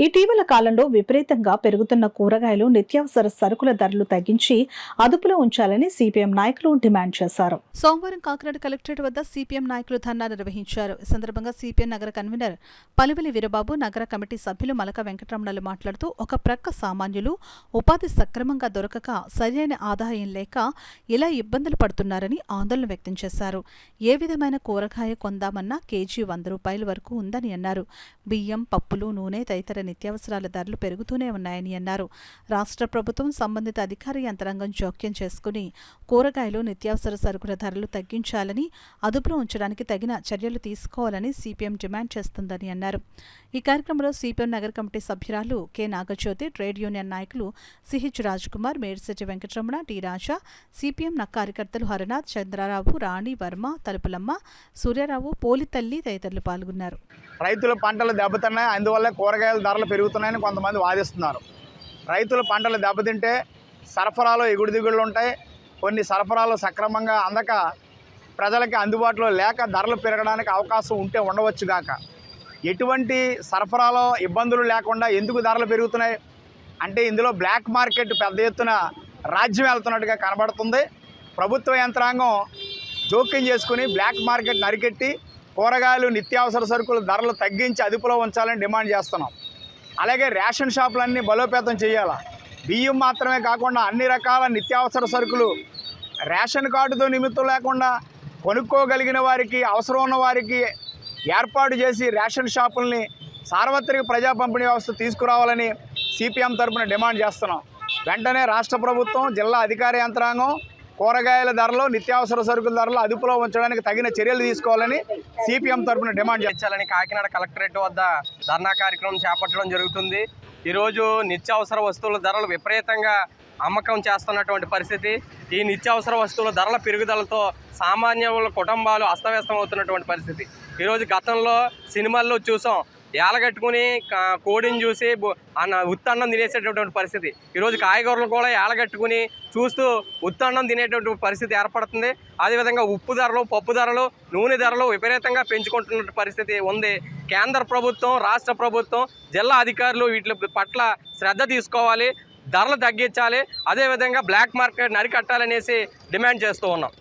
ఇటీవల కాలంలో విపరీతంగా పెరుగుతున్న కూరగాయలు, నిత్యావసర సరుకుల ధరలు తగ్గించి అదుపులో ఉంచాలని సిపిఎం నాయకులు డిమాండ్ చేశారు. సోమవారం కాకినాడ కలెక్టరేట్ వద్ద సిపిఎం నాయకులు ధర్నా నిర్వహించారు. ఈ సందర్భంగా సిపిఎం నగర కన్వీనర్ పలివెలి వీరబాబు, నగర కమిటీ సభ్యులు మలక వెంకటరమణలు మాట్లాడుతూ, ఒక ప్రక్క సామాన్యులు ఉపాధి సక్రమంగా దొరకక, సరైన ఆదాయం లేక ఇలా ఇబ్బందులు పడుతున్నారని ఆందోళన వ్యక్తం చేశారు. ఏ విధమైన కూరగాయ కొందామన్నా కేజీ 100 రూపాయల వరకు ఉందని అన్నారు. బియ్యం, పప్పులు, నూనె తదితర నిత్యావసరాల ధరలు పెరుగుతూనే ఉన్నాయని అన్నారు. రాష్ట్ర ప్రభుత్వం సంబంధిత అధికార యంత్రాంగం జోక్యం చేసుకుని కూరగాయలు, నిత్యావసర సరుకుల ధరలు తగ్గించాలని, అదుపులో ఉంచడానికి తగిన చర్యలు తీసుకోవాలని సిపిఎం డిమాండ్ చేస్తుందని అన్నారు. ఈ కార్యక్రమంలో సిపిఎం నగర కమిటీ సభ్యురాలు కె నాగజ్యోతి, ట్రేడ్ యూనియన్ నాయకులు సిహెచ్ రాజ్కుమార్, మేడిశెట్టి వెంకటరమణ, టి రాజా, సిపిఎం కార్యకర్తలు హరనాథ్, చంద్రరావు, రాణి, వర్మ, తలుపులమ్మ, సూర్యారావు, పోలితల్లి తదితరులు పాల్గొన్నారు. రైతుల పంటలు దెబ్బతిన్నాయి, అందువల్ల కూరగాయల ధరలు పెరుగుతున్నాయని కొంతమంది వాదిస్తున్నారు. రైతుల పంటలు దెబ్బతింటే సరఫరాలో ఎగుడుదిగుళ్ళు ఉంటాయి. కొన్ని సరఫరాలు సక్రమంగా అందక ప్రజలకి అందుబాటులో లేక ధరలు పెరగడానికి అవకాశం ఉంటే ఉండవచ్చుగాక. ఎటువంటి సరఫరాలో ఇబ్బందులు లేకుండా ఎందుకు ధరలు పెరుగుతున్నాయి అంటే ఇందులో బ్లాక్ మార్కెట్ పెద్ద ఎత్తున రాజ్యం వెళ్తున్నట్టుగా కనబడుతుంది. ప్రభుత్వ యంత్రాంగం జోక్యం చేసుకుని బ్లాక్ మార్కెట్ని అరికెట్టి కూరగాయలు, నిత్యావసర సరుకుల ధరలు తగ్గించి అదుపులో ఉంచాలని డిమాండ్ చేస్తున్నాం. అలాగే రేషన్ షాపులన్నీ బలోపేతం చేయాలి. బియ్యం మాత్రమే కాకుండా అన్ని రకాల నిత్యావసర సరుకులు రేషన్ కార్డుతో నిమిత్తం లేకుండా కొనుక్కోగలిగిన వారికి, అవసరం ఉన్న వారికి ఏర్పాటు చేసి రేషన్ షాపుల్ని సార్వత్రిక ప్రజా పంపిణీ వ్యవస్థ తీసుకురావాలని సిపిఎం తరఫున డిమాండ్ చేస్తున్నాం. వెంటనే రాష్ట్ర ప్రభుత్వం, జిల్లా అధికార యంత్రాంగం కూరగాయల ధరలు, నిత్యావసర సరుకుల ధరలు అదుపులో ఉంచడానికి తగిన చర్యలు తీసుకోవాలని సిపిఎం తరఫున డిమాండ్ చేయాలని కాకినాడ కలెక్టరేట్ వద్ద ధర్నా కార్యక్రమం చేపట్టడం జరుగుతుంది. ఈరోజు నిత్యావసర వస్తువుల ధరలు విపరీతంగా అమ్మకం చేస్తున్నటువంటి పరిస్థితి. ఈ నిత్యావసర వస్తువుల ధరల పెరుగుదలతో సామాన్య కుటుంబాలు అస్తవ్యస్తం అవుతున్నటువంటి పరిస్థితి. ఈరోజు గతంలో సినిమాల్లో చూసాం, ఏలగట్టుకుని కోడిని చూసి ఉత్తన్నం తినేసేటటువంటి పరిస్థితి. ఈరోజు కాయగూరలు కూడా ఏలగట్టుకుని చూస్తూ ఉత్తన్నం తినేటటువంటి పరిస్థితి ఏర్పడుతుంది. అదేవిధంగా ఉప్పు ధరలు, పప్పు ధరలు, నూనె ధరలు విపరీతంగా పెంచుకుంటున్న పరిస్థితి ఉంది. కేంద్ర ప్రభుత్వం, రాష్ట్ర ప్రభుత్వం, జిల్లా అధికారులు వీటి పట్ల శ్రద్ధ తీసుకోవాలి, ధరలు తగ్గించాలి. అదేవిధంగా బ్లాక్ మార్కెట్ని అరికట్టాలనేసి డిమాండ్ చేస్తూ ఉన్నాం.